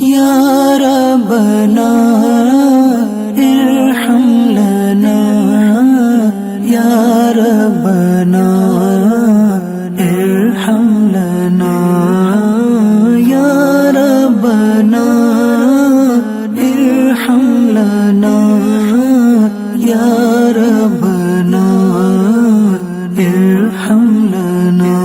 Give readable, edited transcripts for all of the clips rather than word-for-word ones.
یا ربنا ارحم لنا یا ربنا ارحم لنا یا ربنا ارحم لنا یا ربنا ارحم لنا.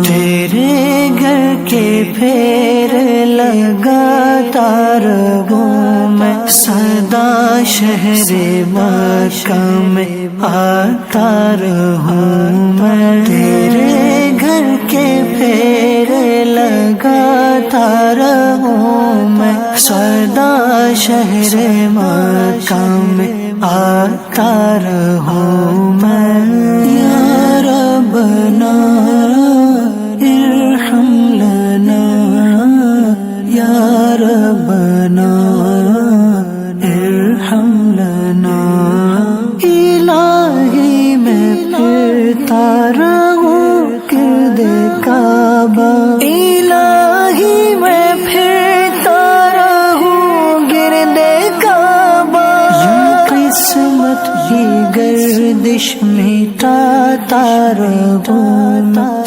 تیرے گھر کے پھیر لگاتا رہوں میں سدا شہر مکہ میں آتا رہوں میں. تیرے گھر کے پھیر لگاتا رہوں میں سدا شہر مکہ میں آتا رہوں میں. یا ربنا ارحم لنا یا ربنا ارحم لنا. الہی میں پھرتا رہوں گرد کعبہ الہی میں پھرتا رہوں گرد کعبہ. قسمت کی گردش مٹاتا رہوں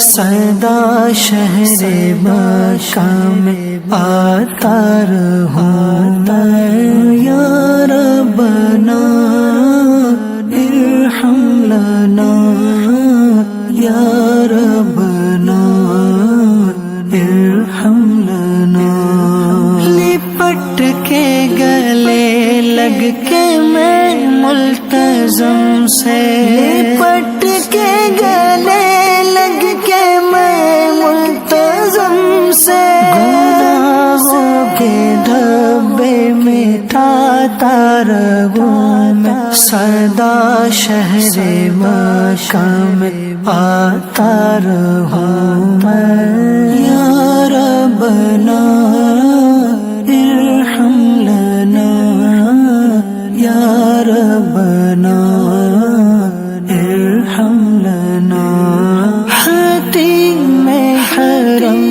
سدا شہر مکہ میں آتا رہوں میں. یا ربنا ارحم لنا یا ربنا ارحم لنا. لپٹ کے گلے لگ کے میں ملتزم سے لپٹ کے گلے لگ کے میں ملتزم سے گناہوں کے دھبے مٹاتا رہوں میں سدا شہر مکہ میں آتا رہوں میں. یا ربنا ارحم لنا یا ربنا ارحم لنا. حتیم حرم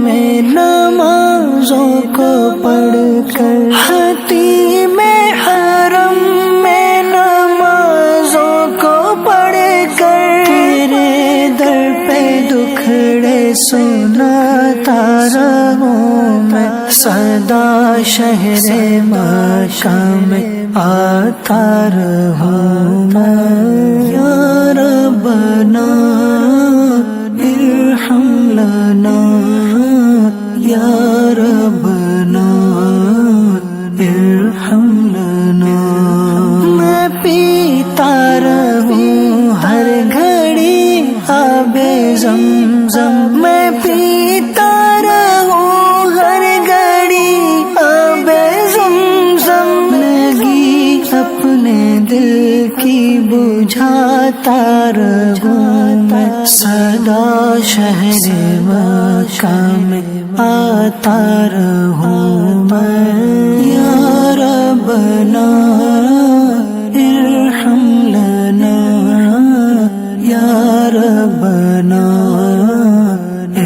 میں نمازوں کو پڑھ کر حتیم حرم میں نمازوں کو پڑھ کر تیرے در پہ دکھڑے سناتا رہوں میں سدا شہر مکہ میں آتا رہوں میں. یا ربنا ارحم لنا یا ربنا ارحم لنا. میں پیتا رہوں ہر گھڑی آب زمزم میں پیتا رہوں ہر گھڑی آب زمزم. لگی اپنے دل کی بجھاتا رہوں میں سدا شہر مکہ میں آتا رہوں میں. یا ربنا ارحم لنا یا ربنا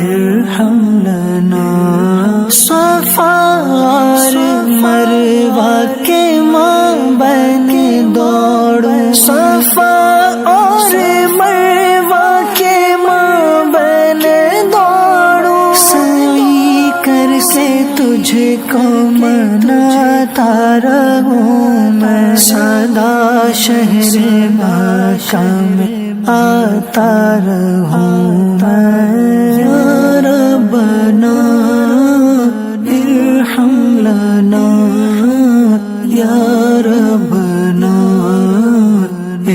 ارحم لنا. صفا اور مروہ کے مابین دوڑوں صفا اور مروہ کے مابین دوڑوں سعی کر کے تجھ کو مناتا رہوں میں سدا شہر مکہ میں آتا رہوں میں. یا ربنا ارحم لنا یا ربنا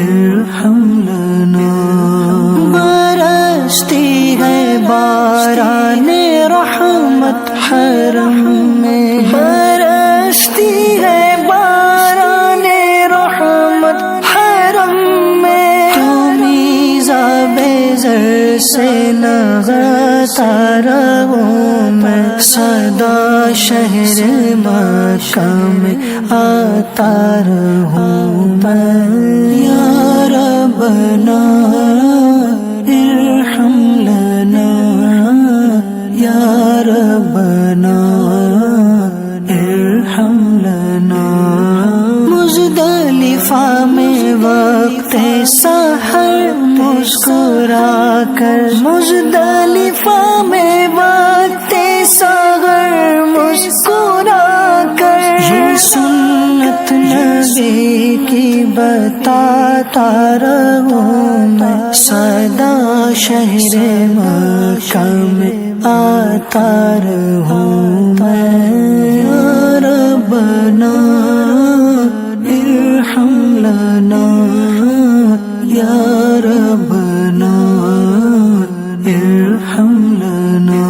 ارحم لنا. برستی ہے باران رحمت حرم میں برستی ہے باران رحمت حرم میں. میزاب زر سے لگاتا رہوں میں سدا شہر مکہ میں آتا رہوں میں. یا ربنا ارحم لنا یا ربنا سحر مسکرا کر، مزدلفہ میں وقت سحر مسکرا کر، یہ سنت نبی کی بتاتا رہوں میں، سدا شہر مکہ میں آتا رہوں میں، یا ربنا ارحم لنا، یا ربنا ارحم لنا۔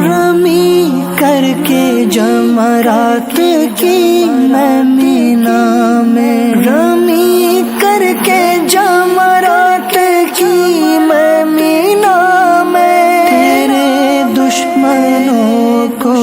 رمی کر کے جمرات کی میں مینا میں، رمی کر کے جمرات کی میں مینا میں، تیرے دشمنوں کو